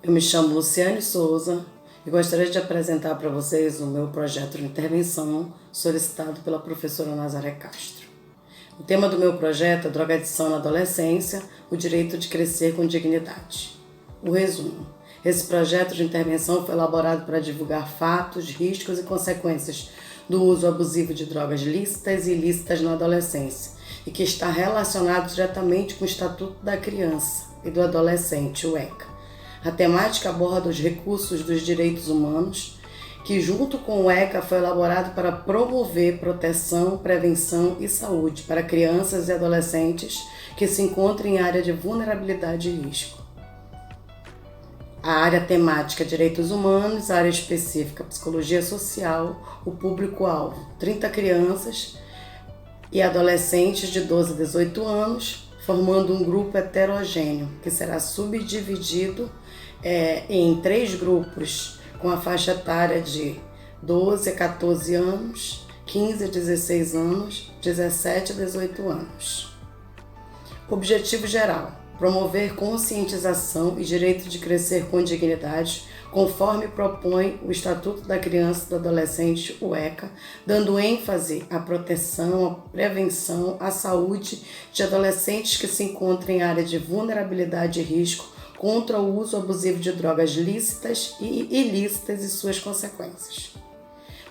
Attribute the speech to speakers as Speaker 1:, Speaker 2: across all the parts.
Speaker 1: Eu me chamo Luciane Souza e gostaria de apresentar para vocês o meu projeto de intervenção solicitado pela professora Nazaré Castro. O tema do meu projeto é drogadição na adolescência, o direito de crescer com dignidade. O resumo. Esse projeto de intervenção foi elaborado para divulgar fatos, riscos e consequências do uso abusivo de drogas lícitas e ilícitas na adolescência e que está relacionado diretamente com o Estatuto da Criança e do Adolescente, o ECA. A temática aborda os recursos dos direitos humanos, que junto com o ECA foi elaborado para promover proteção, prevenção e saúde para crianças e adolescentes que se encontram em área de vulnerabilidade e risco. A área temática Direitos Humanos, a área específica Psicologia Social, o público-alvo 30 crianças e adolescentes de 12 a 18 anos, formando um grupo heterogêneo que será subdividido em 3 grupos com a faixa etária de 12 a 14 anos, 15 a 16 anos, 17 a 18 anos. Objetivo geral: promover conscientização e direito de crescer com dignidade, conforme propõe o Estatuto da Criança e do Adolescente, o ECA, dando ênfase à proteção, à prevenção, à saúde de adolescentes que se encontram em área de vulnerabilidade e risco contra o uso abusivo de drogas lícitas e ilícitas e suas consequências.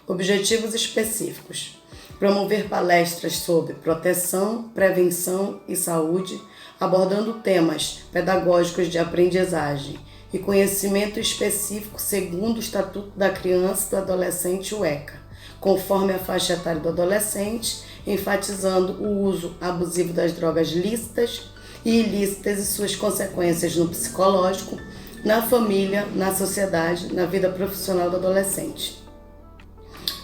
Speaker 1: Objetivos específicos: promover palestras sobre proteção, prevenção e saúde, abordando temas pedagógicos de aprendizagem e conhecimento específico segundo o Estatuto da Criança e do Adolescente, o ECA, conforme a faixa etária do adolescente, enfatizando o uso abusivo das drogas lícitas e ilícitas e suas consequências no psicológico, na família, na sociedade, na vida profissional do adolescente.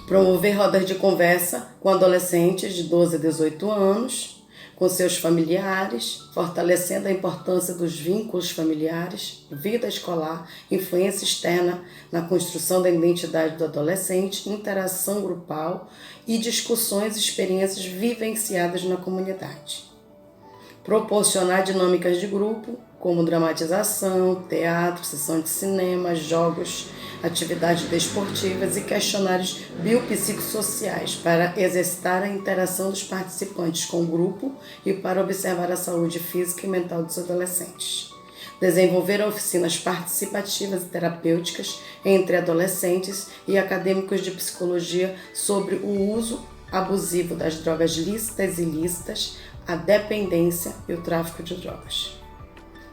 Speaker 1: Promover rodas de conversa com adolescentes de 12 a 18 anos, com seus familiares, fortalecendo a importância dos vínculos familiares, vida escolar, influência externa na construção da identidade do adolescente, interação grupal e discussões e experiências vivenciadas na comunidade. Proporcionar dinâmicas de grupo, como dramatização, teatro, sessão de cinema, jogos, atividades desportivas e questionários biopsicossociais para exercitar a interação dos participantes com o grupo e para observar a saúde física e mental dos adolescentes. Desenvolver oficinas participativas e terapêuticas entre adolescentes e acadêmicos de psicologia sobre o uso abusivo das drogas lícitas e ilícitas, a dependência e o tráfico de drogas.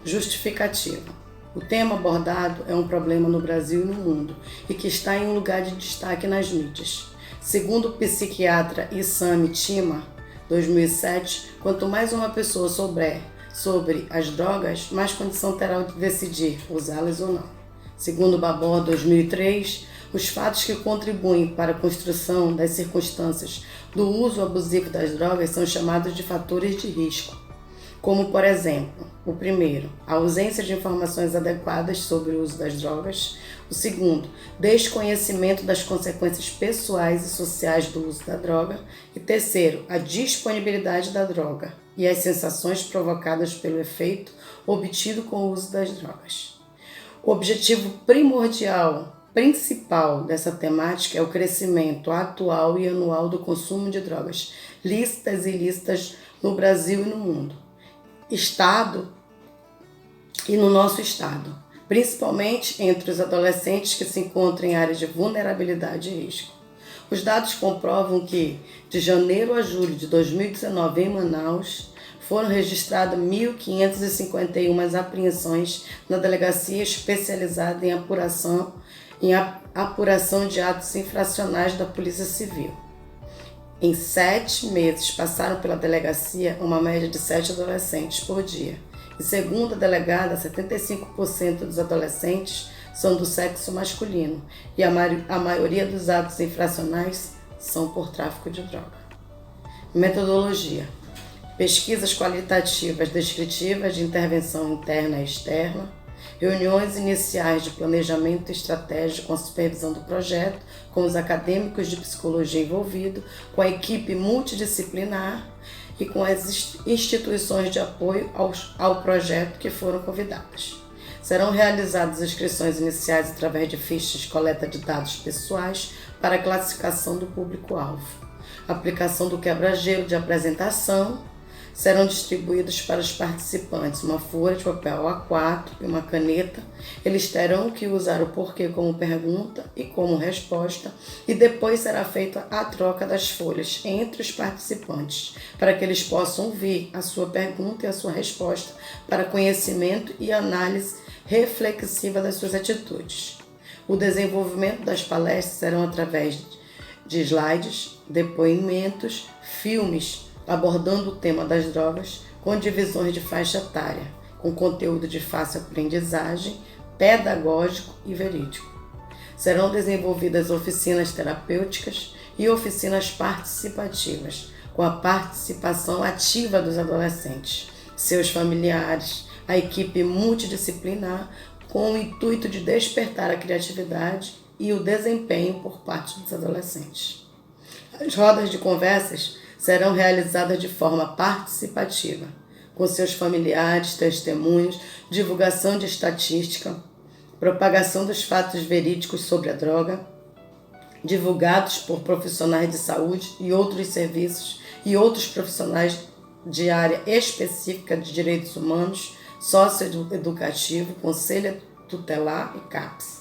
Speaker 1: Justificativa: o tema abordado é um problema no Brasil e no mundo e que está em um lugar de destaque nas mídias. Segundo o psiquiatra Issam Tima, 2007, quanto mais uma pessoa souber sobre as drogas, mais condição terá de decidir usá-las ou não. Segundo Babor, 2003, os fatos que contribuem para a construção das circunstâncias do uso abusivo das drogas são chamados de fatores de risco, como, por exemplo, o primeiro, a ausência de informações adequadas sobre o uso das drogas; o segundo, desconhecimento das consequências pessoais e sociais do uso da droga; e terceiro, a disponibilidade da droga e as sensações provocadas pelo efeito obtido com o uso das drogas. O objetivo principal dessa temática é o crescimento atual e anual do consumo de drogas lícitas e ilícitas no Brasil e no mundo, Estado e no nosso Estado, principalmente entre os adolescentes que se encontram em áreas de vulnerabilidade e risco. Os dados comprovam que, de janeiro a julho de 2019, em Manaus, foram registradas 1.551 apreensões na Delegacia Especializada em apuração de atos infracionais da Polícia Civil. Em 7 meses passaram pela delegacia uma média de 7 adolescentes por dia. E segundo a delegada, 75% dos adolescentes são do sexo masculino e a maioria dos atos infracionais são por tráfico de droga. Metodologia: pesquisas qualitativas descritivas de intervenção interna e externa, reuniões iniciais de planejamento estratégico com a supervisão do projeto, com os acadêmicos de psicologia envolvidos, com a equipe multidisciplinar e com as instituições de apoio ao projeto que foram convidadas. Serão realizadas inscrições iniciais através de fichas de coleta de dados pessoais para a classificação do público-alvo. Aplicação do quebra-gelo de apresentação. Serão distribuídos para os participantes uma folha de papel A4 e uma caneta. Eles terão que usar o porquê como pergunta e como resposta, e depois será feita a troca das folhas entre os participantes, para que eles possam ouvir a sua pergunta e a sua resposta para conhecimento e análise reflexiva das suas atitudes. O desenvolvimento das palestras serão através de slides, depoimentos, filmes, abordando o tema das drogas com divisões de faixa etária, com conteúdo de fácil aprendizagem, pedagógico e verídico. Serão desenvolvidas oficinas terapêuticas e oficinas participativas, com a participação ativa dos adolescentes, seus familiares, a equipe multidisciplinar, com o intuito de despertar a criatividade e o desempenho por parte dos adolescentes. As rodas de conversas serão realizadas de forma participativa, com seus familiares, testemunhos, divulgação de estatística, propagação dos fatos verídicos sobre a droga, divulgados por profissionais de saúde e outros serviços e outros profissionais de área específica de direitos humanos, socioeducativo, conselho tutelar e CAPS.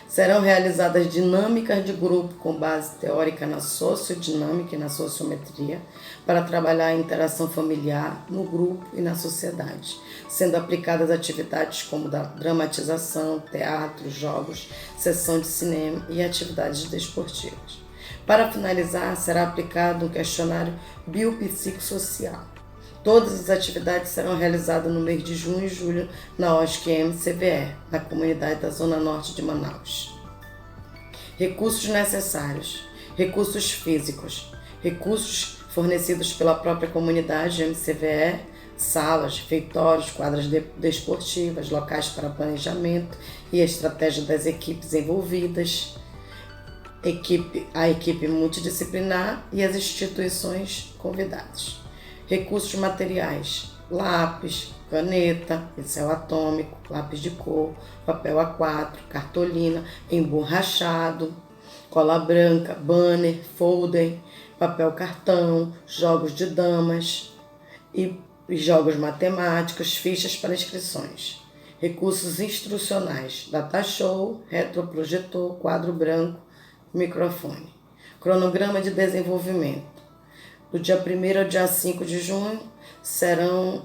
Speaker 1: Serão realizadas dinâmicas de grupo com base teórica na sociodinâmica e na sociometria para trabalhar a interação familiar no grupo e na sociedade, sendo aplicadas atividades como dramatização, teatro, jogos, sessão de cinema e atividades desportivas. Para finalizar, será aplicado um questionário biopsicossocial. Todas as atividades serão realizadas no mês de junho e julho na OSC-MCVE, na comunidade da Zona Norte de Manaus. Recursos necessários: recursos físicos, recursos fornecidos pela própria comunidade MCVE, salas, refeitórios, quadras desportivas, locais para planejamento e estratégia das equipes envolvidas, a equipe multidisciplinar e as instituições convidadas. Recursos materiais: lápis, caneta, pincel atômico, lápis de cor, papel A4, cartolina, emborrachado, cola branca, banner, folder, papel cartão, jogos de damas e jogos matemáticos, fichas para inscrições. Recursos instrucionais: data show, retroprojetor, quadro branco, microfone. Cronograma de desenvolvimento: do dia 1º ao dia 5 de junho serão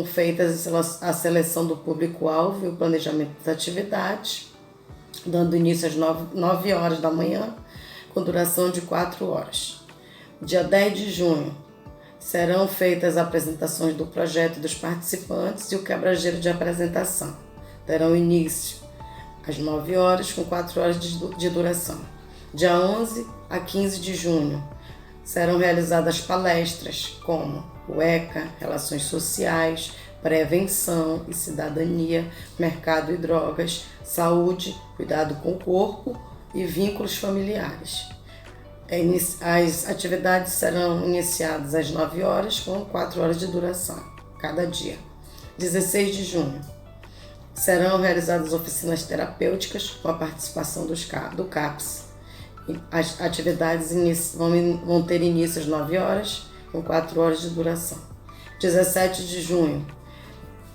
Speaker 1: feitas a seleção do público-alvo e o planejamento das atividades, dando início às 9 horas da manhã, com duração de 4 horas. Dia 10 de junho serão feitas as apresentações do projeto dos participantes e o quebra-gelo de apresentação. Terão início às 9 horas, com 4 horas de duração. Dia 11 a 15 de junho serão realizadas palestras como o ECA, Relações Sociais, Prevenção e Cidadania, Mercado e Drogas, Saúde, Cuidado com o Corpo e Vínculos Familiares. As atividades serão iniciadas às 9 horas, com 4 horas de duração, cada dia. 16 de junho serão realizadas oficinas terapêuticas com a participação do CAPS. As atividades vão ter início às 9 horas, com 4 horas de duração. 17 de junho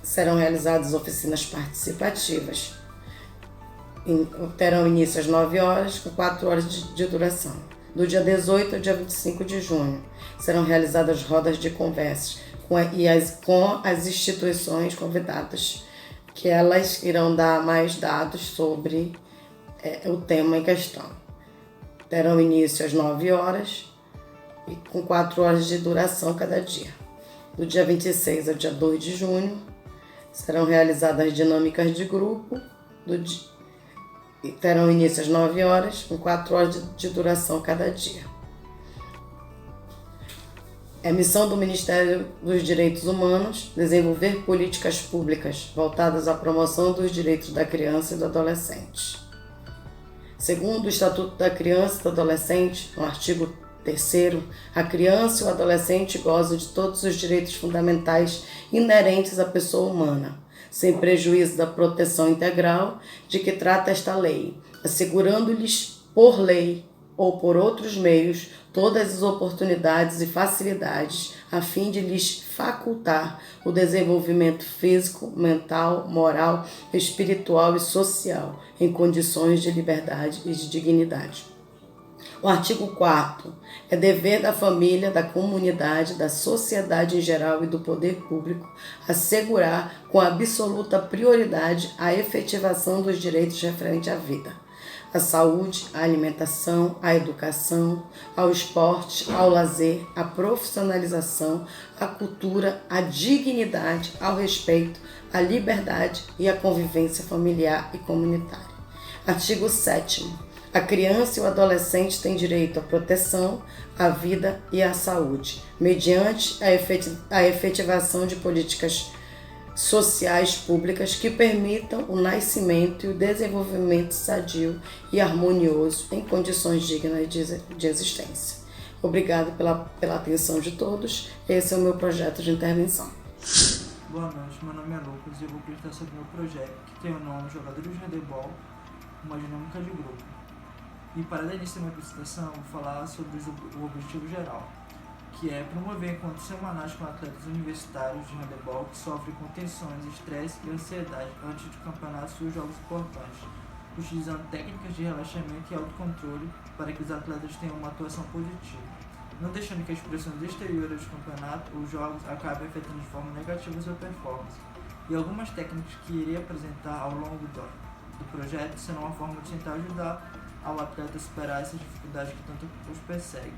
Speaker 1: serão realizadas oficinas participativas. Terão início às 9 horas, com 4 horas de duração. Do dia 18 ao dia 25 de junho serão realizadas rodas de conversas com as instituições convidadas, que elas irão dar mais dados sobre o tema em questão. Terão início às 9 horas e com 4 horas de duração cada dia. Do dia 26 ao dia 2 de junho serão realizadas dinâmicas de grupo e terão início às 9 horas, com 4 horas de duração cada dia. É missão do Ministério dos Direitos Humanos desenvolver políticas públicas voltadas à promoção dos direitos da criança e do adolescente. Segundo o Estatuto da Criança e do Adolescente, no artigo 3º, a criança e o adolescente gozam de todos os direitos fundamentais inerentes à pessoa humana, sem prejuízo da proteção integral de que trata esta lei, assegurando-lhes por lei ou por outros meios todas as oportunidades e facilidades a fim de lhes facultar o desenvolvimento físico, mental, moral, espiritual e social em condições de liberdade e de dignidade. O artigo 4º é dever da família, da comunidade, da sociedade em geral e do poder público assegurar com absoluta prioridade a efetivação dos direitos referentes à vida, à saúde, à alimentação, à educação, ao esporte, ao lazer, à profissionalização, à cultura, à dignidade, ao respeito, à liberdade e à convivência familiar e comunitária. Artigo 7º. A criança e o adolescente têm direito à proteção, à vida e à saúde, mediante a efetivação de políticas sociais públicas que permitam o nascimento e o desenvolvimento sadio e harmonioso em condições dignas de existência. Obrigado pela atenção de todos. Esse é o meu projeto de intervenção.
Speaker 2: Boa noite, meu nome é Lucas e eu vou apresentar sobre o meu projeto, que tem o nome Jogadores de Handebol, uma dinâmica de grupo. E para dar início à minha apresentação, eu vou falar sobre o objetivo geral, que é promover encontros semanais com atletas universitários de handebol que sofrem com tensões, estresse e ansiedade antes de campeonatos e jogos importantes, utilizando técnicas de relaxamento e autocontrole para que os atletas tenham uma atuação positiva, não deixando que as pressões exteriores do campeonato ou jogos acabem afetando de forma negativa sua performance. E algumas técnicas que irei apresentar ao longo do projeto serão uma forma de tentar ajudar ao atleta a superar essas dificuldades que tanto os perseguem.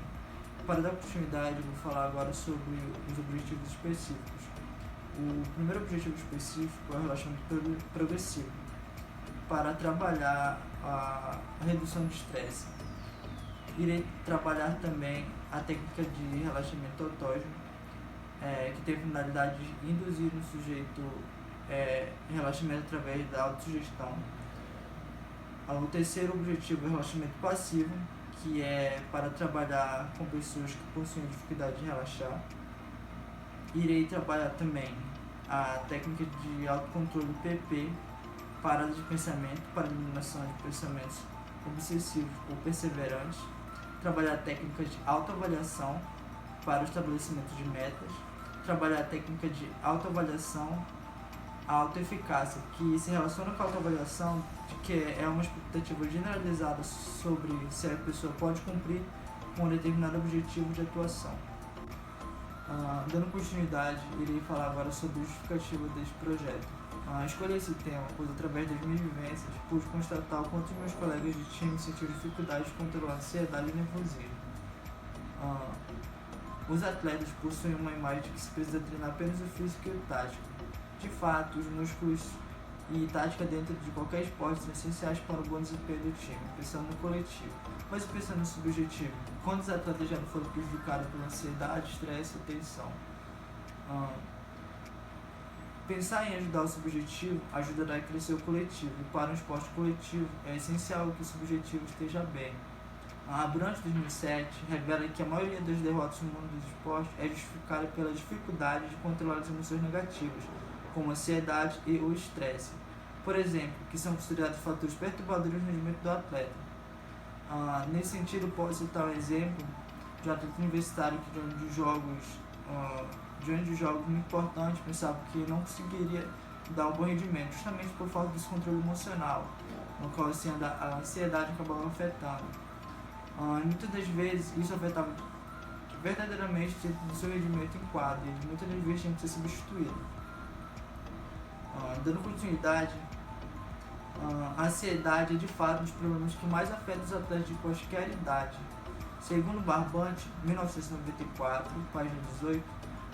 Speaker 2: Para dar continuidade, eu vou falar agora sobre os objetivos específicos. O primeiro objetivo específico é o relaxamento progressivo, para trabalhar a redução de estresse. Irei trabalhar também a técnica de relaxamento autógeno, que tem a finalidade de induzir no sujeito relaxamento através da autossugestão. O terceiro objetivo é o relaxamento passivo, que é para trabalhar com pessoas que possuem dificuldade de relaxar. Irei trabalhar também a técnica de autocontrole PP, parada de pensamento, para eliminação de pensamentos obsessivos ou perseverantes. Trabalhar a técnica de autoavaliação para o estabelecimento de metas. Trabalhar a técnica de autoavaliação, a autoeficácia, que se relaciona com a autoavaliação, que é uma expectativa generalizada sobre se a pessoa pode cumprir com um determinado objetivo de atuação. Dando continuidade, irei falar agora sobre a justificativa deste projeto. Escolhi esse tema, pois através das minhas vivências pude constatar o quanto meus colegas de time sentiam dificuldade de controlar a ansiedade e nervosismo. Os atletas possuem uma imagem de que se precisa treinar apenas o físico e o tático. De fato, os músculos e tática dentro de qualquer esporte são essenciais para o bom desempenho do time, pensando no coletivo. Mas pensando no subjetivo, quantos atletas já não foram prejudicados pela ansiedade, estresse ou tensão? Pensar em ajudar o subjetivo ajudará a crescer o coletivo, e para um esporte coletivo é essencial que o subjetivo esteja bem. A Brant 2007 revela que a maioria das derrotas no mundo dos esportes é justificada pela dificuldade de controlar as emoções negativas, como a ansiedade e o estresse, por exemplo, que são considerados fatores perturbadores no rendimento do atleta. Nesse sentido, posso citar um exemplo de um atleta universitário que diante de jogos muito importantes pensava que não conseguiria dar um bom rendimento, justamente por falta desse controle emocional, no qual assim, a ansiedade acabava afetando. Muitas das vezes isso afetava verdadeiramente o seu rendimento em quadra, e muitas das vezes tinha que ser substituído. Dando continuidade, a ansiedade é de fato um dos problemas que mais afeta os atletas de qualquer idade. Segundo Barbante, 1994, página 18,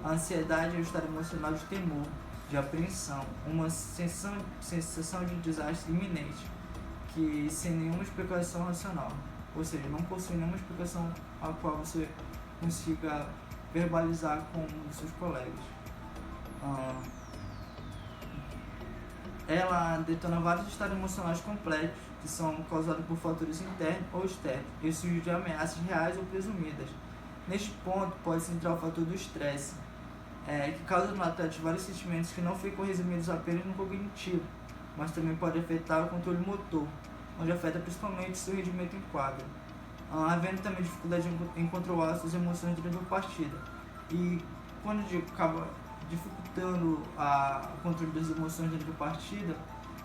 Speaker 2: a ansiedade é o estado emocional de temor, de apreensão, uma sensação de desastre iminente, que sem nenhuma explicação racional, ou seja, não possui nenhuma explicação a qual você consiga verbalizar com os seus colegas. Ela detona vários estados emocionais complexos que são causados por fatores internos ou externos e surgem de ameaças reais ou presumidas. Neste ponto, pode-se entrar o fator do estresse, que causa no atleta vários sentimentos que não ficam resumidos apenas no cognitivo, mas também pode afetar o controle motor, onde afeta principalmente seu rendimento em quadra, havendo também dificuldade em controlar suas emoções durante a partida. E quando acaba dificultando o controle das emoções durante a partida,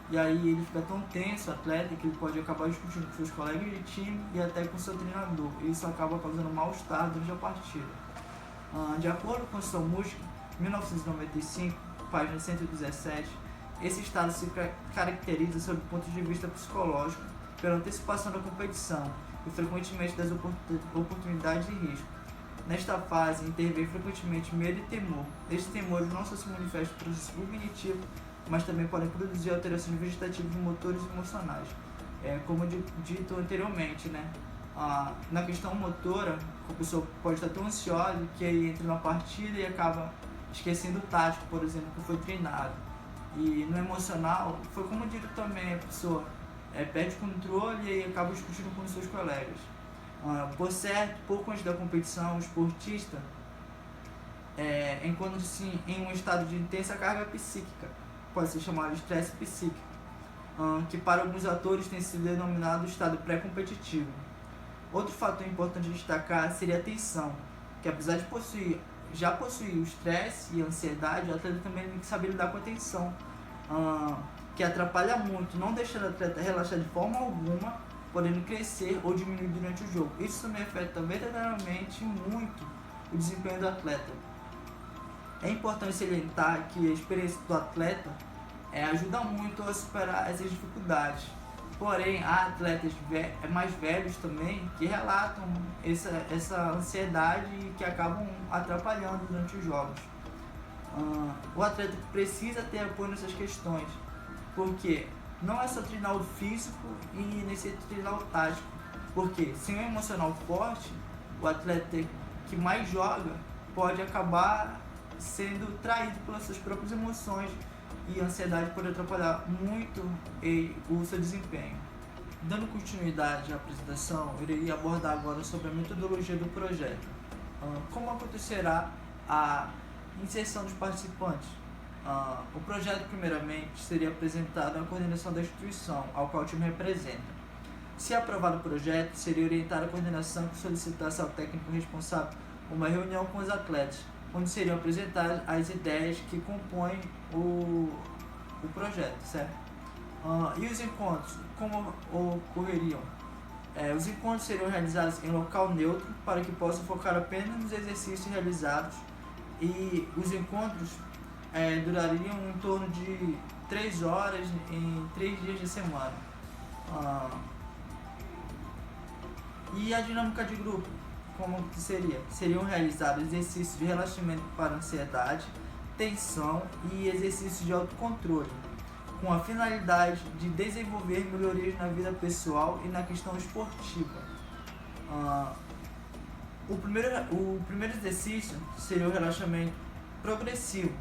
Speaker 2: e aí ele fica tão tenso, atleta, que ele pode acabar discutindo com seus colegas de time e até com seu treinador. E isso acaba causando mal-estar durante a partida. De acordo com São Música, 1995, página 117, esse estado se caracteriza sob o ponto de vista psicológico pela antecipação da competição e frequentemente das oportunidades e risco. Nesta fase, intervém frequentemente medo e temor. Estes temores não só se manifestam no processo cognitivo, mas também podem produzir alterações vegetativas motores e emocionais. Como dito anteriormente, né? Na questão motora, a pessoa pode estar tão ansiosa que aí entra na partida e acaba esquecendo o tático, por exemplo, que foi treinado. E no emocional, foi como dito também, a pessoa perde o controle e aí acaba discutindo com os seus colegas. Por certo, pouco antes da competição, o esportista encontra-se em um estado de intensa carga psíquica, pode ser chamado de estresse psíquico, que para alguns atores tem sido denominado estado pré-competitivo. Outro fator importante de destacar seria a tensão, que apesar de já possuir o estresse e a ansiedade, o atleta também tem que saber lidar com a tensão, que atrapalha muito, não deixando o atleta relaxar de forma alguma, podendo crescer ou diminuir durante o jogo. Isso também afeta verdadeiramente muito o desempenho do atleta. É importante salientar que a experiência do atleta ajuda muito a superar essas dificuldades. Porém, há atletas mais velhos também que relatam essa ansiedade e que acabam atrapalhando durante os jogos. O atleta precisa ter apoio nessas questões, porque não é só treinar o físico e necessita treinar o tático, porque sem um emocional forte, o atleta que mais joga pode acabar sendo traído pelas suas próprias emoções e a ansiedade pode atrapalhar muito o seu desempenho. Dando continuidade à apresentação, eu irei abordar agora sobre a metodologia do projeto. Como acontecerá a inserção dos participantes? O projeto, primeiramente, seria apresentado à coordenação da instituição, ao qual o time representa. Se aprovado o projeto, seria orientar a coordenação que solicitasse ao técnico responsável uma reunião com os atletas, onde seriam apresentadas as ideias que compõem o projeto, certo? E os encontros, como ocorreriam? Os encontros seriam realizados em local neutro para que possam focar apenas nos exercícios realizados, e os encontros durariam em torno de 3 horas em 3 dias de semana. E a dinâmica de grupo, como que seria? Seriam realizados exercícios de relaxamento para ansiedade, tensão e exercícios de autocontrole, com a finalidade de desenvolver melhorias na vida pessoal e na questão esportiva. O primeiro exercício seria o relaxamento progressivo,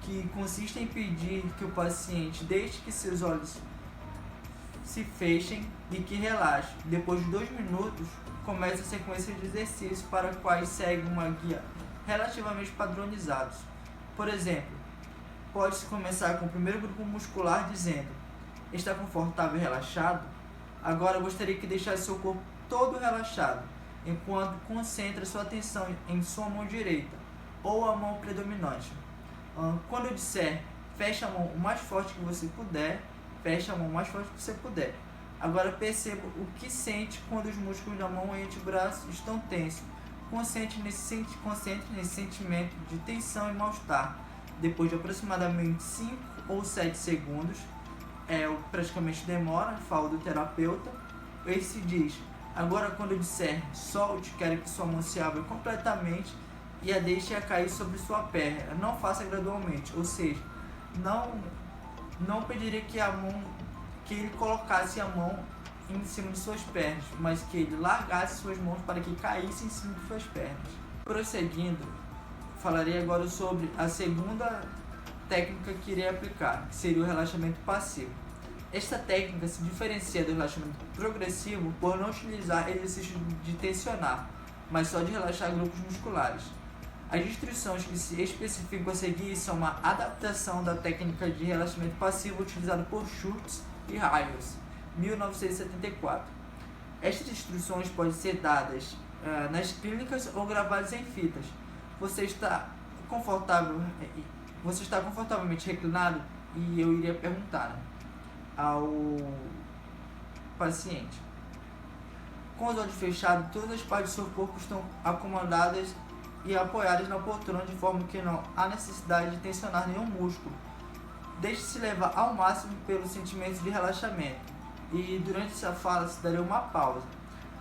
Speaker 2: que consiste em pedir que o paciente deixe que seus olhos se fechem e que relaxe. Depois de 2 minutos, começa a sequência de exercícios para quais segue uma guia relativamente padronizados. Por exemplo, pode-se começar com o primeiro grupo muscular dizendo: está confortável e relaxado? Agora gostaria que deixasse seu corpo todo relaxado, enquanto concentra sua atenção em sua mão direita ou a mão predominante. Quando eu disser feche a mão o mais forte que você puder, feche a mão o mais forte que você puder. Agora perceba o que sente quando os músculos da mão e antebraço estão tensos. Concentre nesse sentimento de tensão e mal-estar. Depois de aproximadamente 5 ou 7 segundos, praticamente demora, fala do terapeuta, ele se diz: agora quando eu disser solte, quero que sua mão se abra completamente e a deixe cair sobre sua perna. Não faça gradualmente, ou seja, não pediria que ele colocasse a mão em cima de suas pernas, mas que ele largasse suas mãos para que caísse em cima de suas pernas. Prosseguindo, falarei agora sobre a segunda técnica que irei aplicar, que seria o relaxamento passivo. Esta técnica se diferencia do relaxamento progressivo por não utilizar exercícios de tensionar, mas só de relaxar grupos musculares. As instruções que se especificam a seguir são uma adaptação da técnica de relaxamento passivo utilizada por Schultz e Hayes, 1974. Estas instruções podem ser dadas nas clínicas ou gravadas em fitas. Você está confortavelmente reclinado? E eu iria perguntar ao paciente. Com os olhos fechados, todas as partes do seu corpo estão acomodadas e apoiadas na poltrona de forma que não há necessidade de tensionar nenhum músculo. Deixe-se levar ao máximo pelo sentimento de relaxamento e durante essa fala se daria uma pausa.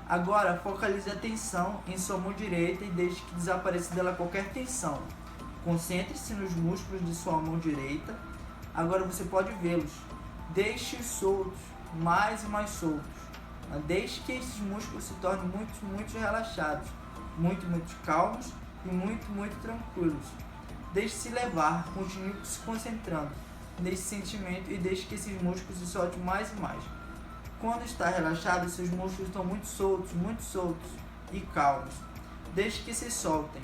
Speaker 2: Agora focalize a atenção em sua mão direita e deixe que desapareça dela qualquer tensão. Concentre-se nos músculos de sua mão direita. Agora você pode vê-los. Deixe-os soltos, mais e mais soltos. Deixe que esses músculos se tornem muito relaxados, muito calmos e muito tranquilos. Deixe-se levar, continue se concentrando nesse sentimento e deixe que esses músculos se soltem mais e mais. Quando está relaxado, seus músculos estão muito soltos e calmos. Deixe que se soltem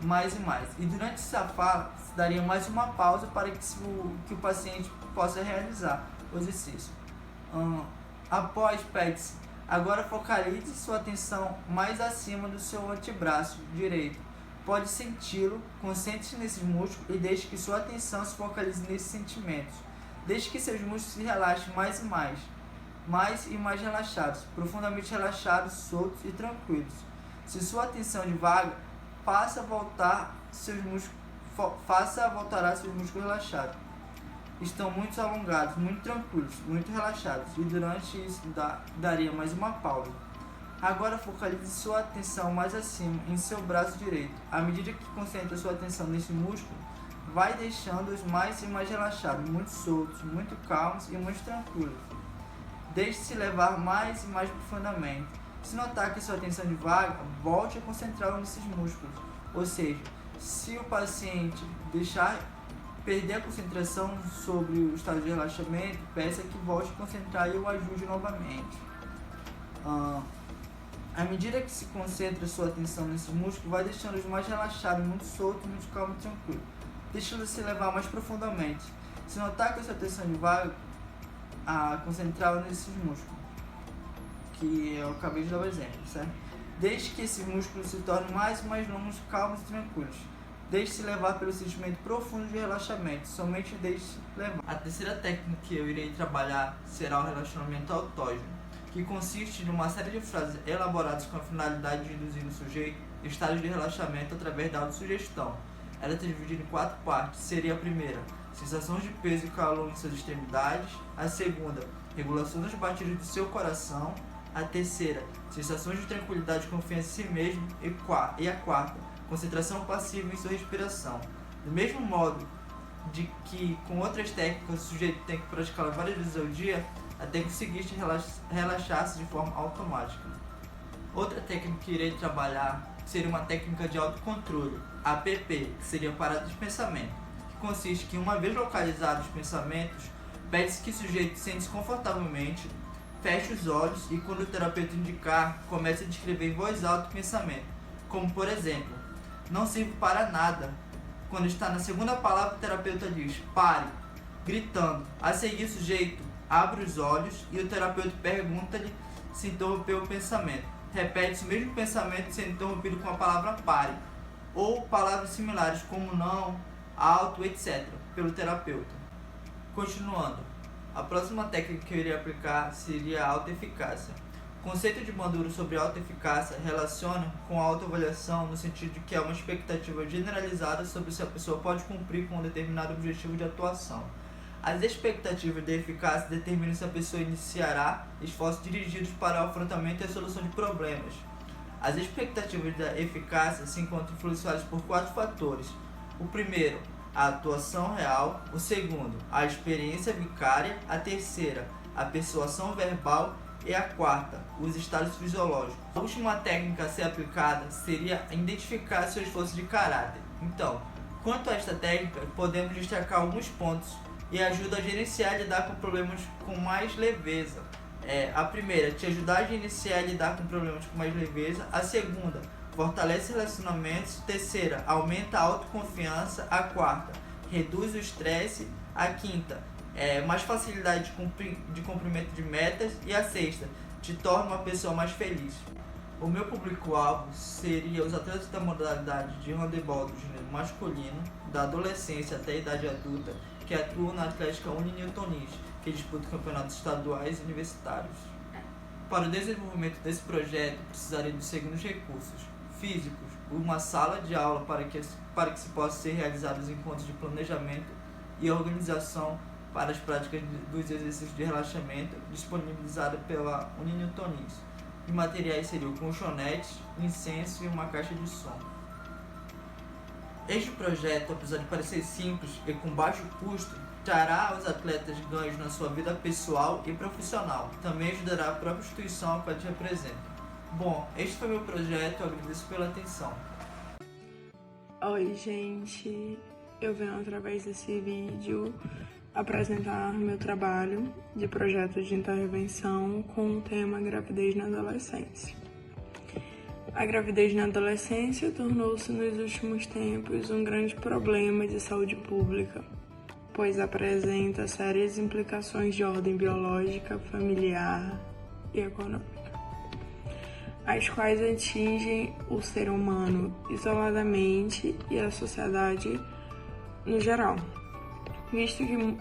Speaker 2: mais e mais. E durante essa fala, se daria mais uma pausa para que o paciente possa realizar o exercício. Após, pede-se, agora focalize sua atenção mais acima do seu antebraço direito. Pode senti-lo, concentre-se nesses músculos e deixe que sua atenção se focalize nesses sentimentos. Deixe que seus músculos se relaxem mais e mais relaxados, profundamente relaxados, soltos e tranquilos. Se sua atenção divaga, faça voltará seus músculos relaxados. Estão muito alongados, muito tranquilos, muito relaxados, e durante isso daria mais uma pausa. Agora focalize sua atenção mais acima, em seu braço direito. À medida que concentra sua atenção nesse músculo, vai deixando-os mais e mais relaxados, muito soltos, muito calmos e muito tranquilos. Deixe-se levar mais e mais profundamente. Se notar que sua atenção divaga, volte a concentrar nesses músculos. Ou seja, se o paciente perder a concentração sobre o estado de relaxamento, peça que volte a concentrar e o ajude novamente. À medida que se concentra sua atenção nesse músculo, vai deixando-os mais relaxados, muito soltos, muito calmo e tranquilo. Deixando se levar mais profundamente. Se notar que a sua atenção divaga, concentrar nesses músculos, que eu acabei de dar o exemplo, certo? Deixe que esses músculos se tornem mais e mais longos, calmos e tranquilos. Deixe-se levar pelo sentimento profundo de relaxamento, somente deixe-se levar. A terceira técnica que eu irei trabalhar será o relaxamento autógeno, que consiste de uma série de frases elaboradas com a finalidade de induzir no sujeito estados de relaxamento através da autossugestão. Ela está dividida em 4 partes. Seria a primeira, sensações de peso e calor em suas extremidades. A segunda, regulação das batidas do seu coração. A terceira, sensações de tranquilidade e confiança em si mesmo. E a quarta, concentração passiva em sua respiração. Do mesmo modo de que com outras técnicas o sujeito tem que praticá-las várias vezes ao dia, até conseguir relaxar-se de forma automática. Outra técnica que irei trabalhar seria uma técnica de autocontrole, APP, que seria parada de pensamento, que consiste que, uma vez localizados os pensamentos, pede-se que o sujeito sente-se confortavelmente, feche os olhos e, quando o terapeuta indicar, comece a descrever em voz alta o pensamento, como por exemplo, não sirvo para nada. Quando está na segunda palavra, o terapeuta diz, pare, gritando. A seguir, o sujeito abre os olhos e o terapeuta pergunta-lhe se interrompeu o pensamento. Repete-se o mesmo pensamento sendo interrompido com a palavra pare, ou palavras similares como não, alto, etc., pelo terapeuta. Continuando, a próxima técnica que eu iria aplicar seria a autoeficácia. O conceito de Bandura sobre autoeficácia relaciona com a autoavaliação no sentido de que é uma expectativa generalizada sobre se a pessoa pode cumprir com um determinado objetivo de atuação. As expectativas de eficácia determinam se a pessoa iniciará esforços dirigidos para o afrontamento e a solução de problemas. As expectativas da eficácia se encontram influenciadas por 4 fatores. O primeiro, a atuação real. O segundo, a experiência vicária. A terceira, a persuasão verbal. E a quarta, os estados fisiológicos. A última técnica a ser aplicada seria identificar seu esforço de caráter. Então, quanto a esta técnica, podemos destacar alguns pontos e ajuda a gerenciar e lidar com problemas com mais leveza. A primeira, te ajudar a gerenciar e lidar com problemas com mais leveza. A segunda, fortalece relacionamentos. Terceira, aumenta a autoconfiança. A quarta, reduz o estresse. A quinta, mais facilidade de cumprimento de metas. E a sexta, te torna uma pessoa mais feliz. O meu público-alvo seria os atletas da modalidade de handebol do gênero masculino, da adolescência até a idade adulta, que atuam na Atlética Uninewtonense, que disputa campeonatos estaduais e universitários. Para o desenvolvimento desse projeto, precisaria dos seguintes recursos: físicos, uma sala de aula para que se possam ser realizados encontros de planejamento e organização para as práticas dos exercícios de relaxamento, disponibilizada pela Uninewtonense. E materiais seriam colchonetes, incenso e uma caixa de som. Este projeto, apesar de parecer simples e com baixo custo, trará aos atletas ganhos na sua vida pessoal e profissional. Também ajudará a própria instituição a qual te representa. Bom, este foi meu projeto, eu agradeço pela atenção.
Speaker 3: Oi, gente, eu venho através desse vídeo apresentar meu trabalho de projeto de intervenção com o tema gravidez na adolescência. A gravidez na adolescência tornou-se nos últimos tempos um grande problema de saúde pública, pois apresenta sérias implicações de ordem biológica, familiar e econômica, as quais atingem o ser humano isoladamente e a sociedade no geral, visto que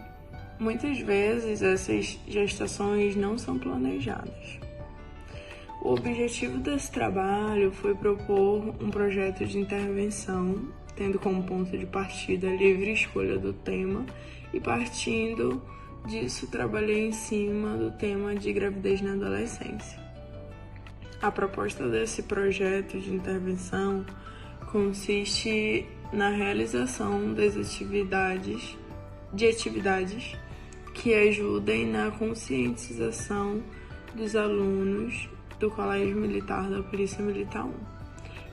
Speaker 3: muitas vezes essas gestações não são planejadas. O objetivo desse trabalho foi propor um projeto de intervenção, tendo como ponto de partida a livre escolha do tema, e partindo disso trabalhei em cima do tema de gravidez na adolescência. A proposta desse projeto de intervenção consiste na realização das atividades que ajudem na conscientização dos alunos do Colégio Militar da Polícia Militar 1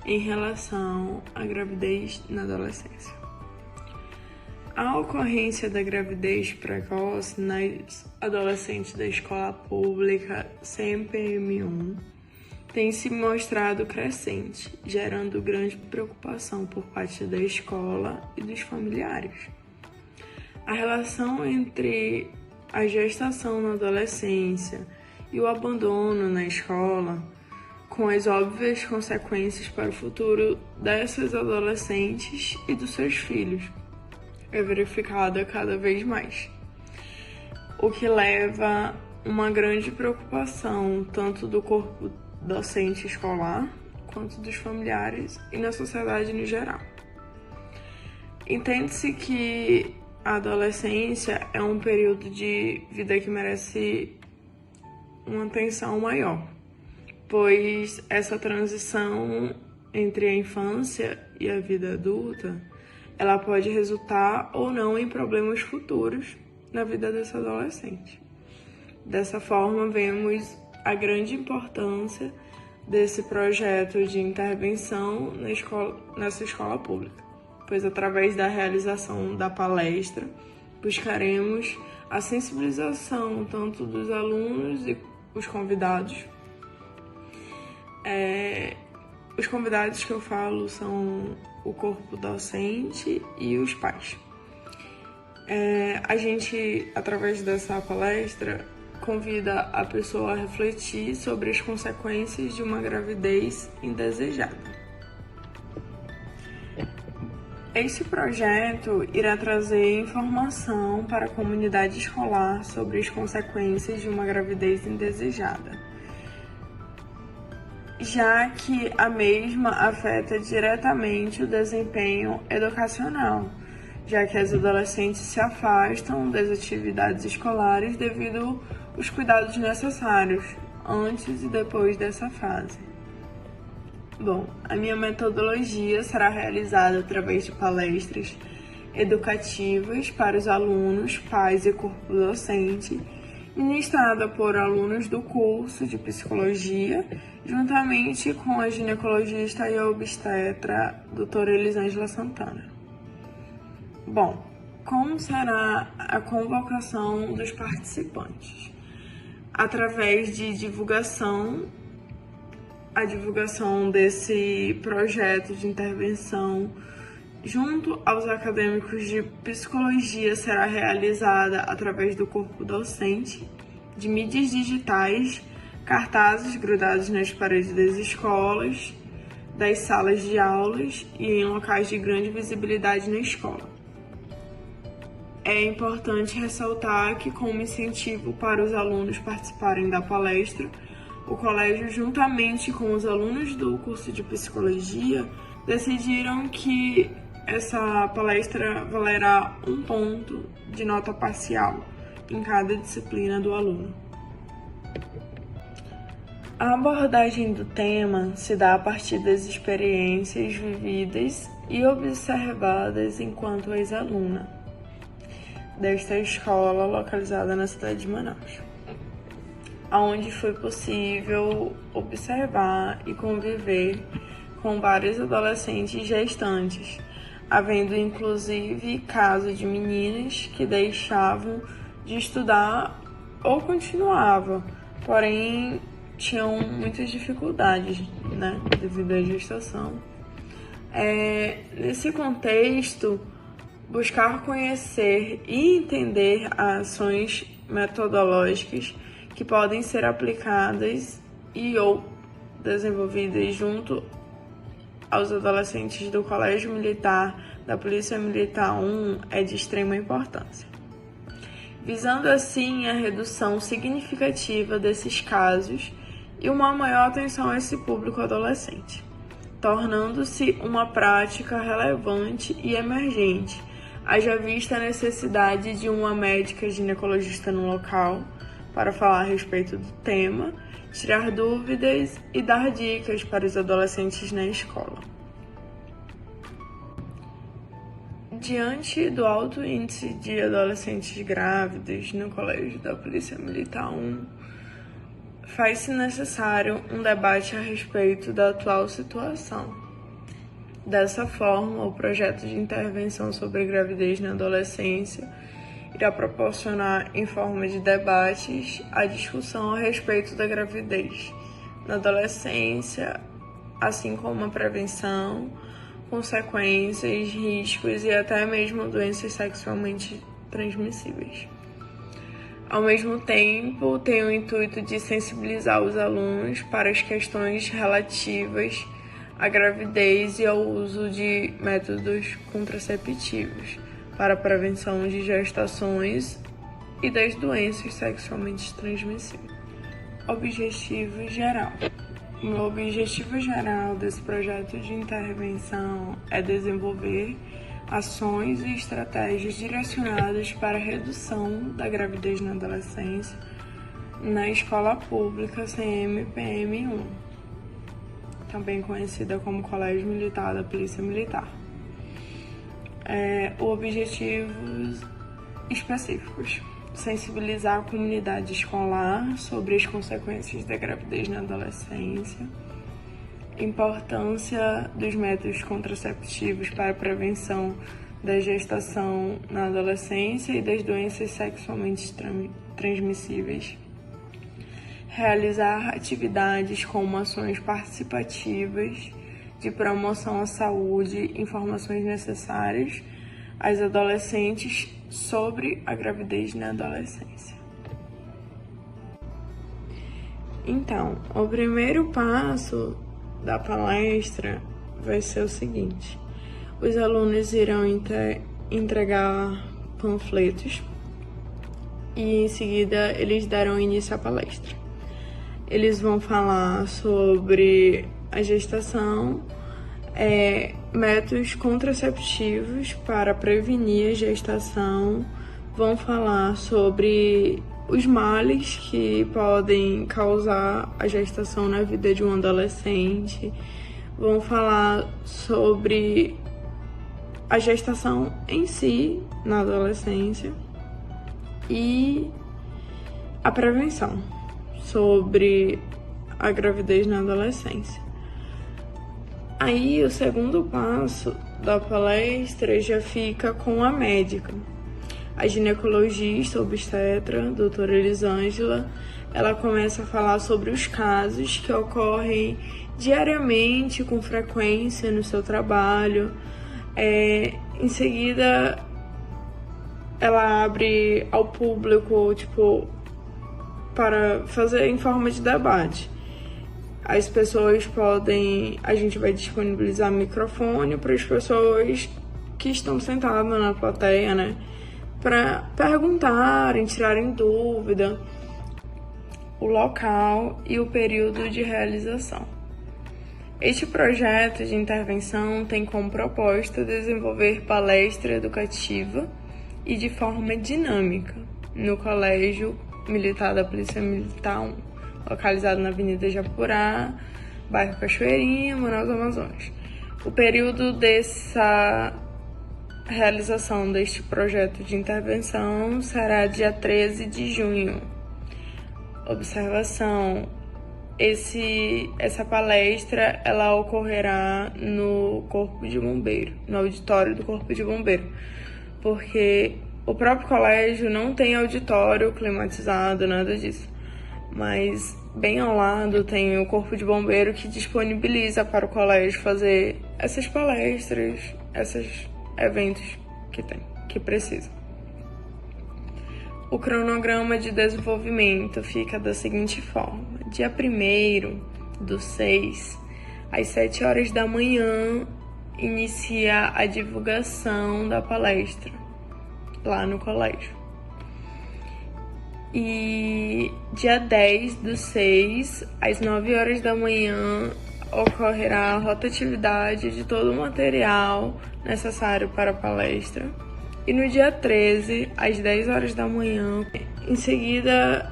Speaker 3: em relação à gravidez na adolescência. A ocorrência da gravidez precoce nas adolescentes da escola pública CMPM1 tem se mostrado crescente, gerando grande preocupação por parte da escola e dos familiares. A relação entre a gestação na adolescência e o abandono na escola, com as óbvias consequências para o futuro dessas adolescentes e dos seus filhos, é verificada cada vez mais, o que leva uma grande preocupação tanto do corpo docente escolar quanto dos familiares e na sociedade no geral. Entende-se que a adolescência é um período de vida que merece uma atenção maior, pois essa transição entre a infância e a vida adulta, ela pode resultar ou não em problemas futuros na vida desse adolescente. Dessa forma, vemos a grande importância desse projeto de intervenção nessa escola pública, pois através da realização da palestra, buscaremos a sensibilização tanto dos alunos e os convidados. Os convidados que eu falo são o corpo docente e os pais. A gente, através dessa palestra, convida a pessoa a refletir sobre as consequências de uma gravidez indesejada. Este projeto irá trazer informação para a comunidade escolar sobre as consequências de uma gravidez indesejada, já que a mesma afeta diretamente o desempenho educacional, já que as adolescentes se afastam das atividades escolares devido aos cuidados necessários antes e depois dessa fase. Bom, a minha metodologia será realizada através de palestras educativas para os alunos, pais e corpo docente, ministrada por alunos do curso de psicologia, juntamente com a ginecologista e a obstetra doutora Elisângela Santana. Bom, como será a convocação dos participantes? Através de divulgação a divulgação desse projeto de intervenção junto aos acadêmicos de psicologia será realizada através do corpo docente, de mídias digitais, cartazes grudados nas paredes das escolas, das salas de aulas e em locais de grande visibilidade na escola. É importante ressaltar que, como incentivo para os alunos participarem da palestra, o colégio, juntamente com os alunos do curso de psicologia, decidiram que essa palestra valerá 1 ponto de nota parcial em cada disciplina do aluno. A abordagem do tema se dá a partir das experiências vividas e observadas enquanto ex-aluna desta escola localizada na cidade de Manaus, onde foi possível observar e conviver com vários adolescentes gestantes, havendo inclusive casos de meninas que deixavam de estudar ou continuavam, porém tinham muitas dificuldades, devido à gestação. Nesse contexto, buscar conhecer e entender ações metodológicas que podem ser aplicadas e ou desenvolvidas junto aos adolescentes do Colégio Militar da Polícia Militar 1 é de extrema importância, visando assim a redução significativa desses casos e uma maior atenção a esse público adolescente, tornando-se uma prática relevante e emergente, haja vista a necessidade de uma médica ginecologista no local para falar a respeito do tema, tirar dúvidas e dar dicas para os adolescentes na escola. Diante do alto índice de adolescentes grávidos no Colégio da Polícia Militar 1, faz-se necessário um debate a respeito da atual situação. Dessa forma, o projeto de intervenção sobre gravidez na adolescência irá proporcionar, em forma de debates, a discussão a respeito da gravidez na adolescência, assim como a prevenção, consequências, riscos e até mesmo doenças sexualmente transmissíveis. Ao mesmo tempo, tem o intuito de sensibilizar os alunos para as questões relativas à gravidez e ao uso de métodos contraceptivos para a prevenção de gestações e das doenças sexualmente transmissíveis. Objetivo geral. O objetivo geral desse projeto de intervenção é desenvolver ações e estratégias direcionadas para a redução da gravidez na adolescência na escola pública CMPM1, também conhecida como Colégio Militar da Polícia Militar. Objetivos específicos: sensibilizar a comunidade escolar sobre as consequências da gravidez na adolescência, importância dos métodos contraceptivos para a prevenção da gestação na adolescência e das doenças sexualmente transmissíveis, realizar atividades como ações participativas de promoção à saúde, informações necessárias às adolescentes sobre a gravidez na adolescência. Então, o primeiro passo da palestra vai ser o seguinte: os alunos irão entregar panfletos e em seguida eles darão início à palestra. Eles vão falar sobre a gestação, métodos contraceptivos para prevenir a gestação, vão falar sobre os males que podem causar a gestação na vida de um adolescente, vão falar sobre a gestação em si na adolescência e a prevenção sobre a gravidez na adolescência. Aí o segundo passo da palestra já fica com a médica. A ginecologista obstetra, doutora Elisângela, ela começa a falar sobre os casos que ocorrem diariamente, com frequência no seu trabalho. Em seguida, ela abre ao público, para fazer em forma de debate. As pessoas a gente vai disponibilizar microfone para as pessoas que estão sentadas na plateia, né? Para perguntarem, tirarem dúvida, o local e o período de realização. Este projeto de intervenção tem como proposta desenvolver palestra educativa e de forma dinâmica no Colégio Militar da Polícia Militar 1, localizado na Avenida Japurá, bairro Cachoeirinha, Manaus, Amazonas. O período dessa realização deste projeto de intervenção será dia 13 de junho. Observação: essa palestra ela ocorrerá no Corpo de Bombeiro, no auditório do Corpo de Bombeiro, porque o próprio colégio não tem auditório climatizado, nada disso. Mas bem ao lado tem o Corpo de Bombeiro que disponibiliza para o colégio fazer essas palestras, esses eventos que precisa. O cronograma de desenvolvimento fica da seguinte forma: dia 1º/6, às 7 horas da manhã, inicia a divulgação da palestra lá no colégio. E dia 10/6, às 9 horas da manhã, ocorrerá a rotatividade de todo o material necessário para a palestra. E no dia 13, às 10 horas da manhã, em seguida,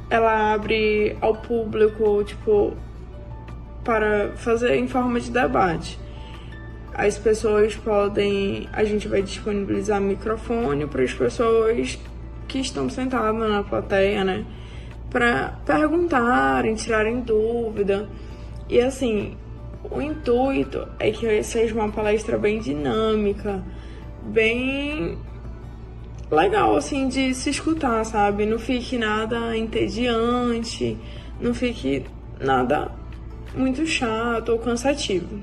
Speaker 3: ela abre ao público, para fazer em forma de debate. As pessoas a gente vai disponibilizar microfone para as pessoas que estão sentadas na plateia, né? Para perguntarem, tirarem dúvida. E assim, o intuito é que seja uma palestra bem dinâmica, bem legal, assim, de se escutar, sabe? Não fique nada entediante, não fique nada muito chato ou cansativo.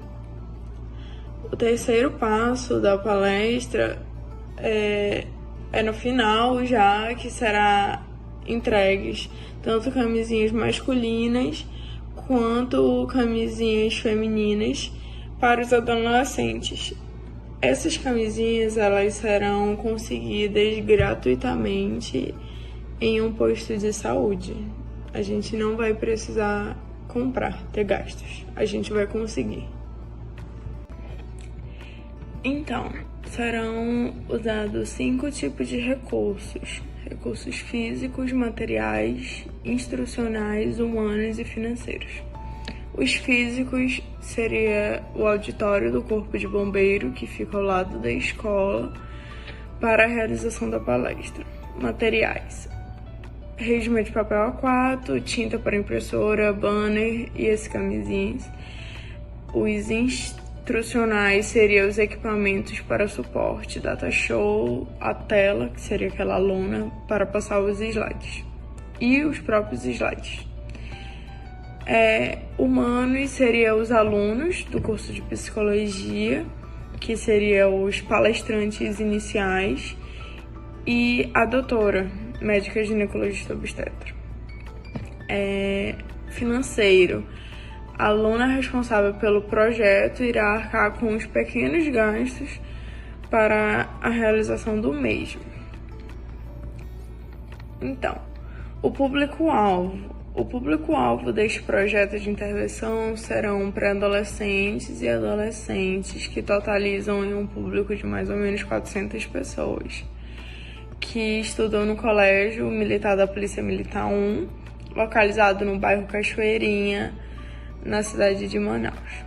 Speaker 3: O terceiro passo da palestra é no final já, que será entregues tanto camisinhas masculinas quanto camisinhas femininas para os adolescentes. Essas camisinhas elas serão conseguidas gratuitamente em um posto de saúde. A gente não vai precisar ter gastos. A gente vai conseguir. Então, serão usados 5 tipos de recursos: recursos físicos, materiais, instrucionais, humanos e financeiros. Os físicos seria o auditório do Corpo de Bombeiro, que fica ao lado da escola, para a realização da palestra. Materiais: resma de papel A4, tinta para impressora, banner e as camisinhas. Os instrucionais seriam os equipamentos para suporte, data show, a tela, que seria aquela lona para passar os slides, e os próprios slides. Humanos seriam os alunos do curso de psicologia, que seriam os palestrantes iniciais, e a doutora, médica ginecologista obstetra. Financeiro: a aluna responsável pelo projeto irá arcar com os pequenos gastos para a realização do mesmo. Então, o público-alvo. O público-alvo deste projeto de intervenção serão pré-adolescentes e adolescentes, que totalizam em um público de mais ou menos 400 pessoas, que estudam no Colégio Militar da Polícia Militar 1, localizado no bairro Cachoeirinha, na cidade de Manaus.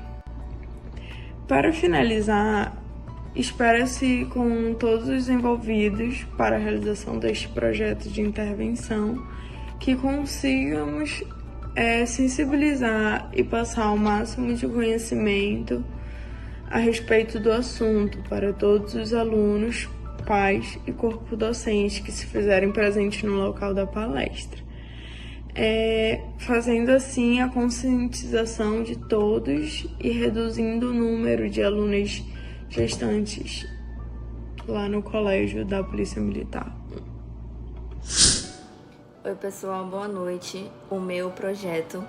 Speaker 3: Para finalizar, espera-se com todos os envolvidos para a realização deste projeto de intervenção que consigamos sensibilizar e passar o máximo de conhecimento a respeito do assunto para todos os alunos, pais e corpo docente que se fizerem presente no local da palestra. fazendo assim a conscientização de todos e reduzindo o número de alunas gestantes lá no colégio da Polícia Militar.
Speaker 4: Oi pessoal, boa noite. O meu projeto,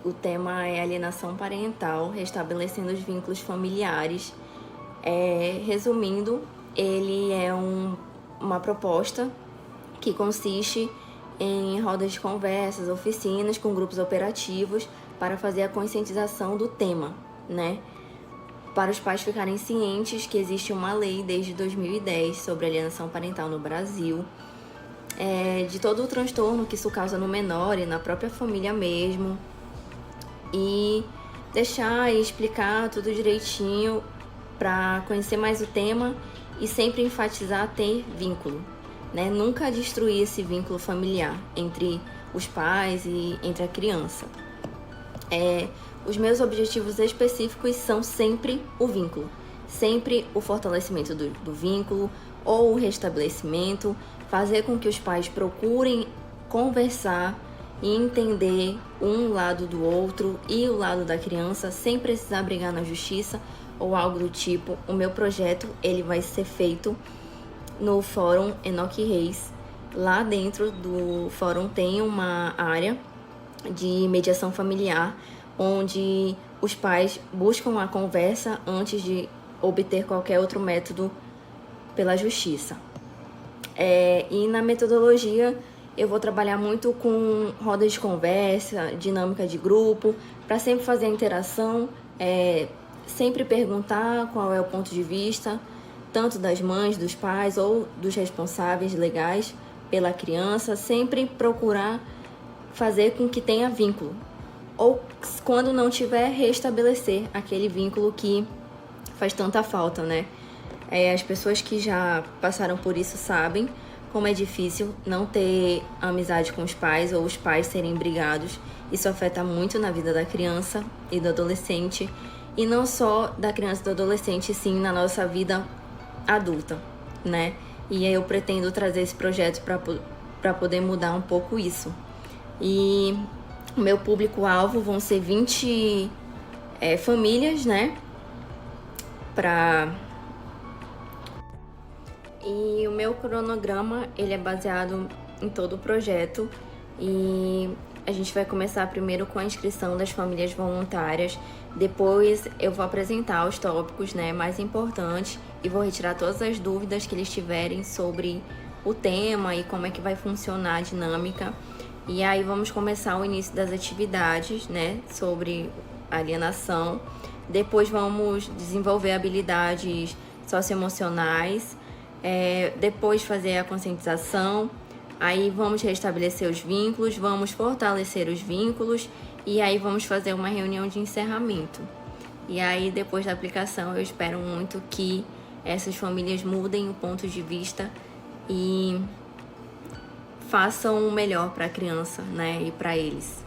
Speaker 4: o tema é alienação parental, restabelecendo os vínculos familiares. Resumindo, ele é uma proposta que consiste em rodas de conversas, oficinas com grupos operativos para fazer a conscientização do tema, né? Para os pais ficarem cientes que existe uma lei desde 2010 sobre alienação parental no Brasil, de todo o transtorno que isso causa no menor e na própria família mesmo, e deixar e explicar tudo direitinho para conhecer mais o tema e sempre enfatizar ter vínculo, né? Nunca destruir esse vínculo familiar entre os pais e entre a criança. Os meus objetivos específicos são sempre o vínculo, sempre o fortalecimento do vínculo ou o restabelecimento, fazer com que os pais procurem conversar e entender um lado do outro e o lado da criança sem precisar brigar na justiça ou algo do tipo. O meu projeto ele vai ser feito no Fórum Enoque Reis. Lá dentro do fórum tem uma área de mediação familiar, onde os pais buscam a conversa antes de obter qualquer outro método pela justiça. E na metodologia eu vou trabalhar muito com rodas de conversa, dinâmica de grupo, para sempre fazer a interação, sempre perguntar qual é o ponto de vista, tanto das mães, dos pais ou dos responsáveis legais pela criança, sempre procurar fazer com que tenha vínculo. Ou, quando não tiver, restabelecer aquele vínculo que faz tanta falta, né? As pessoas que já passaram por isso sabem como é difícil não ter amizade com os pais ou os pais serem brigados. Isso afeta muito na vida da criança e do adolescente, e não só da criança e do adolescente, sim na nossa vida adulta, né? E aí eu pretendo trazer esse projeto para poder mudar um pouco isso. E o meu público-alvo vão ser 20 famílias, né? E o meu cronograma, ele é baseado em todo o projeto, e a gente vai começar primeiro com a inscrição das famílias voluntárias. Depois eu vou apresentar os tópicos, né, mais importantes e vou retirar todas as dúvidas que eles tiverem sobre o tema e como é que vai funcionar a dinâmica. E aí vamos começar o início das atividades, né, sobre alienação. Depois vamos desenvolver habilidades socioemocionais, depois fazer a conscientização, aí vamos restabelecer os vínculos, vamos fortalecer os vínculos, e aí vamos fazer uma reunião de encerramento. E aí, depois da aplicação, eu espero muito que essas famílias mudem o ponto de vista e façam o melhor para a criança, né, e para eles.